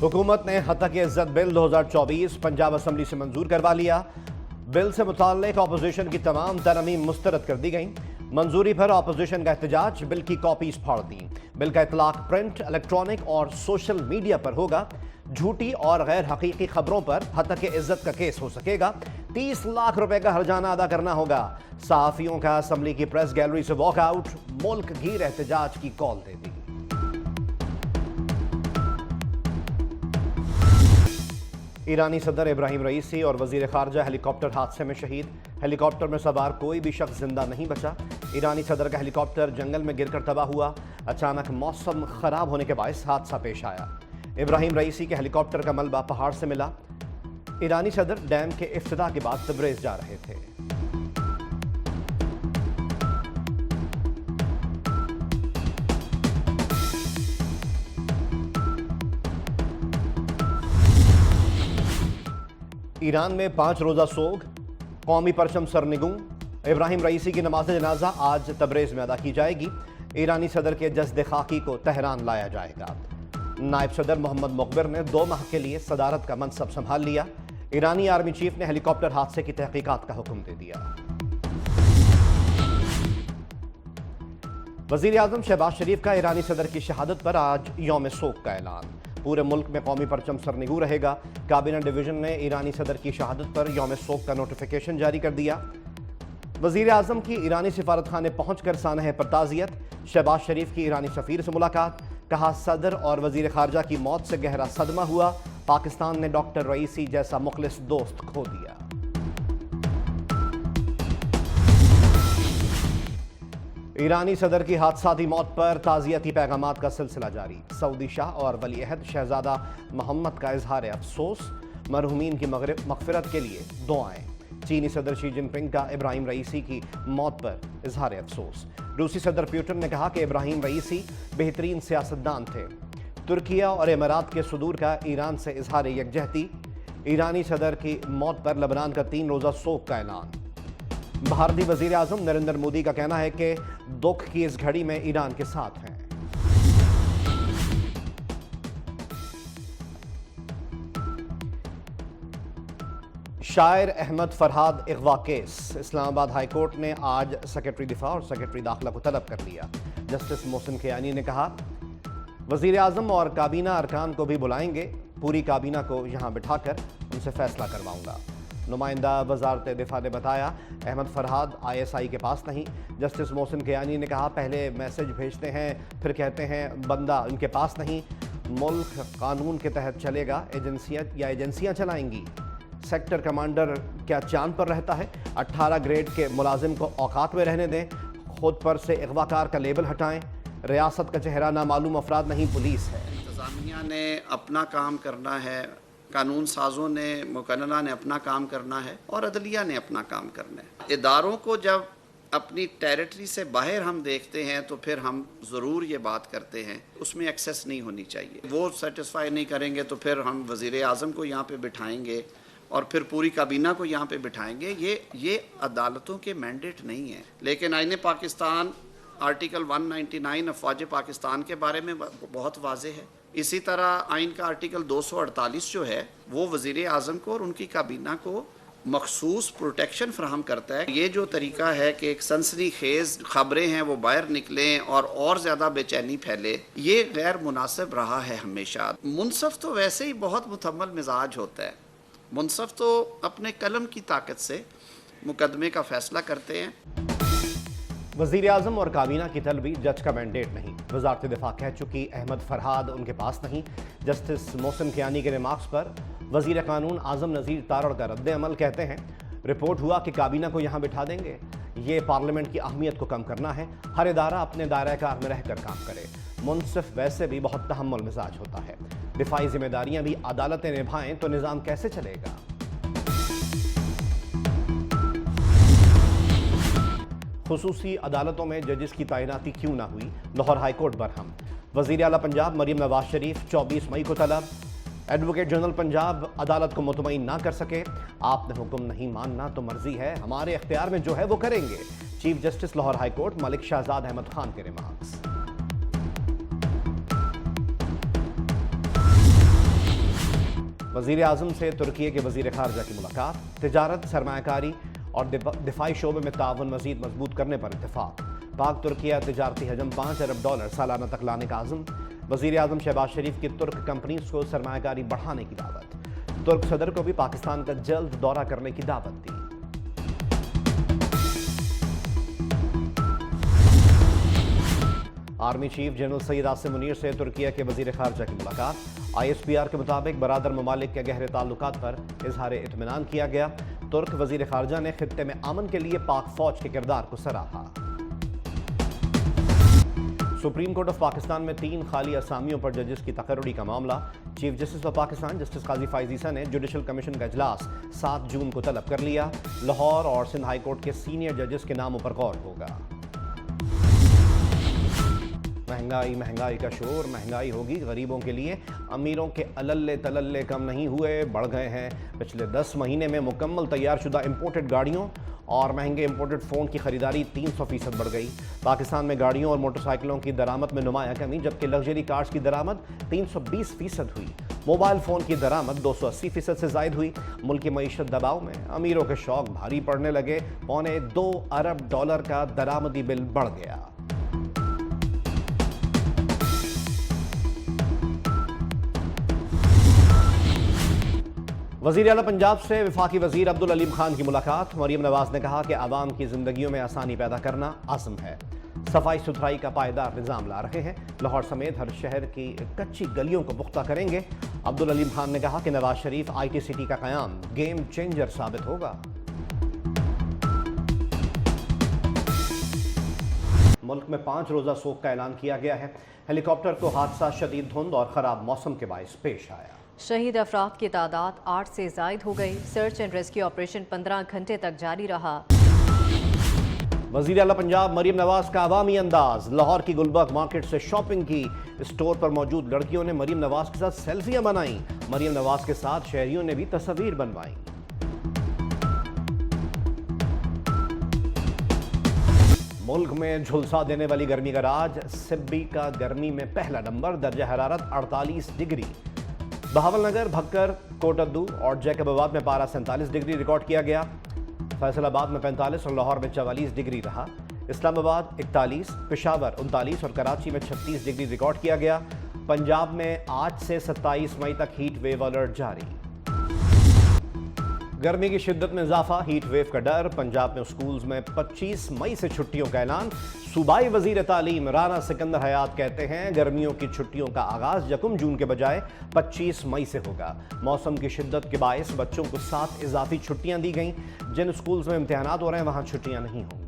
हुकूमत ने हतक इज्जत बिल 2024 पंजाब असम्बली से मंजूर करवा लिया। बिल से मुताल्लिक अपोजिशन की तमाम तरमीम मुस्तरद कर दी गई। मंजूरी पर अपोजिशन का एहतजाज, बिल की कॉपीज फाड़ दी। बिल का इतलाक प्रिंट, इलेक्ट्रॉनिक और सोशल मीडिया पर होगा। झूठी और गैर हकीकी खबरों पर हतक इज्जत का केस हो सकेगा। 30 लाख रुपए का हर्जाना अदा करना होगा। सहाफियों का असम्बली की प्रेस गैलरी से वॉकआउट, मुल्क घीर एहतजाज की कॉल दे दी। ईरानी सदर इब्राहिम रईसी और वजीर खारजा हेलीकॉप्टर हादसे में शहीद। हेलीकॉप्टर में सवार कोई भी शख्स जिंदा नहीं बचा। ईरानी सदर का हेलीकॉप्टर जंगल में गिरकर तबाह हुआ। अचानक मौसम खराब होने के बायस हादसा पेश आया। इब्राहिम रईसी के हेलीकॉप्टर का मलबा पहाड़ से मिला। ईरानी सदर डैम के इफ्तिताह के बाद तब्रेज़ जा रहे थे। ईरान में 5 रोज़ा सोग, कौमी परचम सरनिगूं। इब्राहिम रईसी की नमाज जनाजा आज तब्रेज़ में अदा की जाएगी। ईरानी सदर के जस्द खाकी को तेहरान लाया जाएगा। नायब सदर मोहम्मद मुकबिर ने 2 माह के लिए सदारत का मनसब संभाल लिया। ईरानी आर्मी चीफ ने हेलीकॉप्टर हादसे की तहकीकात का हुक्म दे दिया। वज़ीर आज़म शहबाज शरीफ का ईरानी सदर की शहादत पर आज यौम सोग का ऐलान। पूरे मुल्क में कौमी परचम सरनिगू रहेगा। काबीना डिवीजन ने ईरानी सदर की शहादत पर यौम सोग का नोटिफिकेशन जारी कर दिया। वज़ीर आज़म की ईरानी सिफारत खाने पहुंचकर सानह पर ताज़ियत। शहबाज शरीफ की ईरानी सफ़ीर से मुलाकात। कहा, सदर और वज़ीर खारजा की मौत से गहरा सदमा हुआ। पाकिस्तान ने डॉक्टर रईसी जैसा मुखलिस दोस्त खो दिया। ईरानी सदर की हादसाती मौत पर ताज़ियती पैगामात का सिलसिला जारी। सऊदी शाह और वली अहद शहजादा मोहम्मद का इजहार अफसोस। मरहूमीन की मग़फ़िरत के लिए दुआएं। चीनी सदर शी जिनपिंग का इब्राहिम रईसी की मौत पर इजहार अफसोस। रूसी सदर पुतिन ने कहा कि इब्राहिम रईसी बेहतरीन सियासतदान थे। तुर्किया और इमारात के सदूर का ईरान से इजहार यकजहती। ईरानी सदर की मौत पर लबनान का 3 रोज़ा सोग का ऐलान। भारतीय वज़ीर आज़म नरेंद्र मोदी का कहना है कि दुख की इस घड़ी में ईरान के साथ हैं। शायर अहमद फरहाद अगवा केस। इस्लामाबाद हाई कोर्ट ने आज सेक्रेटरी दिफा और सेक्रेटरी दाखिला को तलब कर लिया। जस्टिस मोहसिन कियानी ने कहा, वज़ीर आज़म और काबीना अरकान को भी बुलाएंगे। पूरी काबीना को यहाँ बिठाकर उनसे फैसला करवाऊंगा। नुमाइंदा वज़ारत दिफा ने बताया, अहमद फरहाद ISI के पास नहीं। जस्टिस मोहसिन कियानी ने कहा, पहले मैसेज भेजते हैं फिर कहते हैं बंदा उनके पास नहीं। मुल्क कानून के तहत चलेगा, एजेंसियाँ चलाएंगी। सेक्टर कमांडर क्या चांद पर रहता है? 18 ग्रेड के मुलाजिम को औकात में रहने दें। खुद पर से अगवाकार का लेबल हटाएं। रियासत का चेहरा नामालूम अफराद नहीं, पुलिस है। इंतज़ामिया ने अपना काम करना है, कानून साजों ने, मुकन्नना ने अपना काम करना है और अदलिया ने अपना काम करना है। इदारों को जब अपनी टेरिटरी से बाहर हम देखते हैं तो फिर हम ज़रूर ये बात करते हैं उसमें एक्सेस नहीं होनी चाहिए। वो सेटिस्फाई नहीं करेंगे तो फिर हम वज़ीर आज़म को यहाँ पे बिठाएंगे और फिर पूरी काबीना को यहाँ पे बिठाएंगे। ये अदालतों के मैंडेट नहीं है। लेकिन आईन पाकिस्तान आर्टिकल 199 अफवाज पाकिस्तान के बारे में बहुत वाज़ेह है। इसी तरह आइन का आर्टिकल 248 जो है वो वज़ीर आज़म को और उनकी काबीना को मखसूस प्रोटेक्शन फराहम करता है। ये जो तरीका है कि एक सनसनी खेज़ खबरें हैं वो बाहर निकलें और ज़्यादा बेचैनी फैले, ये गैर मुनासिब रहा है हमेशा। मुनसफ़ तो वैसे ही बहुत मुतम्मल मिजाज होता है। मुनसफ़ तो अपने कलम की ताकत से मुकदमे का फ़ैसला करते हैं। वज़ीर आज़म और काबीना की तलबी जज का मैंडेट नहीं। वज़ारत दिफा कह चुकी अहमद फरहाद उनके पास नहीं। जस्टिस मोहसिन कियानी के रिमार्क्स पर वज़ीर कानून आज़म नज़ीर तारड़ का रद्द अमल। कहते हैं, रिपोर्ट हुआ कि काबीना को यहाँ बिठा देंगे। ये पार्लियामेंट की अहमियत को कम करना है। हर इदारा अपने दायरे कार में रहकर काम करे। मुनसिफ वैसे भी बहुत तहम्मुल मिजाज होता है। दिफाई जिम्मेदारियाँ भी अदालतें निभाएं तो निज़ाम कैसे चलेगा? खुसूसी अदालतों में जजेस की तैनाती क्यों ना हुई? Lahore high court Barham. वज़ीर आला पंजाब मरीम नवाज शरीफ 24 मई को तलब। एडवोकेट जनरल पंजाब अदालत को मुतमईन ना कर सके। आपने हुक्म नहीं मानना तो मर्जी है, हमारे इख्तियार में जो है वो करेंगे। Chief justice Lahore high court Malik Shahzad Ahmed Khan के रिमार्क्स। वज़ीर आज़म से तुर्की के वज़ीर ख़ारजा की मुलाकात, तिजारत, सरमायाकारी और दिफाई शोबे में ताउन मज़ीद मजबूत करने पर इत्तेफाक। पाक तुर्किया तिजारती हजम $5 अरब सालाना तक लाने का आज़म। वज़ीर आज़म शहबाज शरीफ की तुर्क कंपनीज को सरमायाकारी बढ़ाने की दावत। तुर्क सदर को भी पाकिस्तान का जल्द दौरा करने की दावत दी। Army chief general Saeed Asim Munir से तुर्किया के वज़ीर ख़ारजा की मुलाकात। ISPR के मुताबिक बरादर ममालिक के गहरे ताल्लुकात पर इजहार इत्मीनान किया गया। तुर्क वज़ीर ख़ारजा ने खित्ते में अमन के लिए पाक फ़ौज के किरदार को सराहा। सुप्रीम कोर्ट ऑफ पाकिस्तान में 3 खाली असामियों पर जजेस की तकर्रुरी का मामला। Chief justice of Pakistan justice Qazi Faez Isa ने जुडिशल कमीशन का इजलास 7 जून को तलब कर लिया। लाहौर और सिंध हाई कोर्ट के सीनियर जजेस के नामों पर गौर होगा। महंगाई का शोर, महंगाई होगी गरीबों के लिए। अमीरों के अलल्ले तलल्ले कम नहीं हुए, बढ़ गए हैं। पिछले 10 महीने में मुकम्मल तैयारशुदा इंपोर्टेड गाड़ियों और महंगे इंपोर्टेड फ़ोन की खरीदारी 300% बढ़ गई। पाकिस्तान में गाड़ियों और मोटरसाइकिलों की दरामद में नुमाया कमी, जबकि लग्जरी कार्स की दरामद 320% हुई। मोबाइल फ़ोन की दरामद 280% से ज़ायद हुई। मुल्क की मईशत दबाव में अमीरों के शौक भारी पड़ने लगे। $2.25 अरब का दरामदी बिल बढ़ गया। वज़ीर आला पंजाब से वफाकी वज़ीर अब्दुल अलीम खान की मुलाकात। मरीम नवाज ने कहा कि आवाम की ज़िंदगियों में आसानी पैदा करना आज़म है। सफाई सुथराई का पायदार निज़ाम ला रहे हैं। लाहौर समेत हर शहर की कच्ची गलियों को पुख्ता करेंगे। अब्दुल अलीम खान ने कहा कि नवाज शरीफ IT सिटी का क़याम गेम चेंजर साबित होगा। मुल्क में 5 रोज़ा सोग का ऐलान किया गया है। हेलीकॉप्टर को हादसा शदीद धुंध और ख़राब मौसम के बायस पेश आया। शहीद अफराद की तादाद 8 से ज़ायद हो गई। सर्च एंड रेस्क्यू ऑपरेशन 15 घंटे तक जारी रहा। वज़ीर आला पंजाब मरीम नवाज का अवामी अंदाज। लाहौर की गुलबर्ग मार्केट से शॉपिंग की। स्टोर पर मौजूद लड़कियों ने मरीम नवाज के साथ सेल्फियां बनाई। मरीम नवाज के साथ शहरियों ने भी तस्वीर बनवाई। मुल्क में झुलसा देने वाली गर्मी का राज। सिब्बी का गर्मी में पहला नंबर, दर्जा हरारत 48 डिग्री। बहावलनगर, भक्कर, कोटद्दू और जैकबाबाद में पारा 47 डिग्री रिकॉर्ड किया गया। फैसलाबाद में 45 और लाहौर में 44 डिग्री रहा। इस्लामाबाद 41, पेशावर 39 और कराची में 36 डिग्री रिकॉर्ड किया गया। पंजाब में आज से 27 मई तक हीट वेव अलर्ट जारी। गर्मी की शिद्दत में इजाफा, हीट वेव का डर। पंजाब में स्कूल्स में 25 मई से छुट्टियों का ऐलान। सूबाई वजीर तालीम राना सिकंदर हयात कहते हैं गर्मियों की छुट्टियों का आगाज 1 जून के बजाय 25 मई से होगा। मौसम की शिद्दत के बायस बच्चों को 7 इजाफी छुट्टियां दी गईं। जिन स्कूल्स में इम्तिहानात हो रहे हैं वहां छुट्टियां नहीं होंगी।